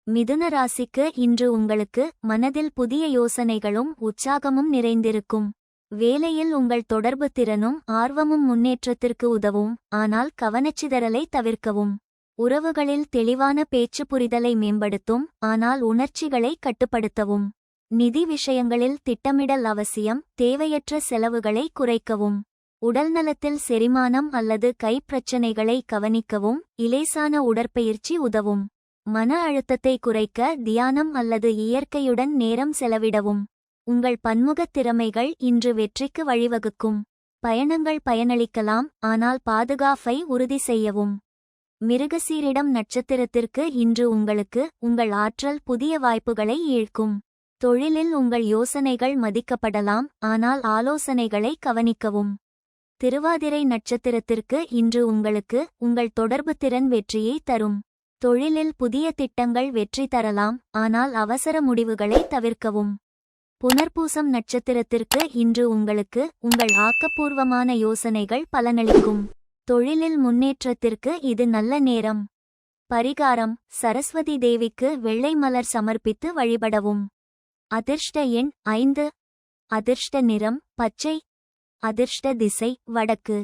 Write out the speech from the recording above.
மிதுன ராசிக்கு இன்று உங்களுக்கு மனதில் புதிய யோசனைகளும் உற்சாகமும் நிறைந்திருக்கும். வேலையில் உங்கள் தொடர்பு திறனும் ஆர்வமும் முன்னேற்றத்திற்கு உதவும். ஆனால் கவனச்சிதறலை தவிர்க்கவும். உறவுகளில் தெளிவான பேச்சு புரிதலை மேம்படுத்தும். ஆனால் உணர்ச்சிகளை கட்டுப்படுத்தவும். நிதி விஷயங்களில் திட்டமிடல் அவசியம். தேவையற்ற செலவுகளை குறைக்கவும். உடல்நலத்தில் செரிமானம் அல்லது கைப்பிரச்சனைகளை கவனிக்கவும். இலேசான உடற்பயிற்சி உதவும். மன அழுத்தத்தை குறைக்க தியானம் அல்லது இயற்கையுடன் நேரம் செலவிடவும். உங்கள் பன்முகத் திறமைகள் இன்று வெற்றிக்கு வழிவகுக்கும். பயணங்கள் பயனளிக்கலாம், ஆனால் பாதுகாப்பை உறுதி செய்யவும். மிருகசீரிடம் நட்சத்திரத்திற்கு இன்று உங்களுக்கு உங்கள் ஆற்றல் புதிய வாய்ப்புகளை ஈர்க்கும். தொழிலில் உங்கள் யோசனைகள் மதிக்கப்படலாம், ஆனால் ஆலோசனைகளை கவனிக்கவும். திருவாதிரை நட்சத்திரத்திற்கு இன்று உங்களுக்கு உங்கள் தொடர்பு திறன் வெற்றியை தரும். தொழிலில் புதிய திட்டங்கள் வெற்றி தரலாம், ஆனால் அவசர முடிவுகளை தவிர்க்கவும். புனர்பூசம் நட்சத்திரத்திற்கு இன்று உங்களுக்கு உங்கள் ஆக்கப்பூர்வமான யோசனைகள் பலனளிக்கும். தொழிலில் முன்னேற்றத்திற்கு இது நல்ல நேரம். பரிகாரம்: சரஸ்வதி தேவிக்கு வெள்ளை மலர் சமர்ப்பித்து வழிபடவும். அதிர்ஷ்ட எண் 5. அதிர்ஷ்ட நிறம் பச்சை. அதிர்ஷ்ட திசை வடக்கு.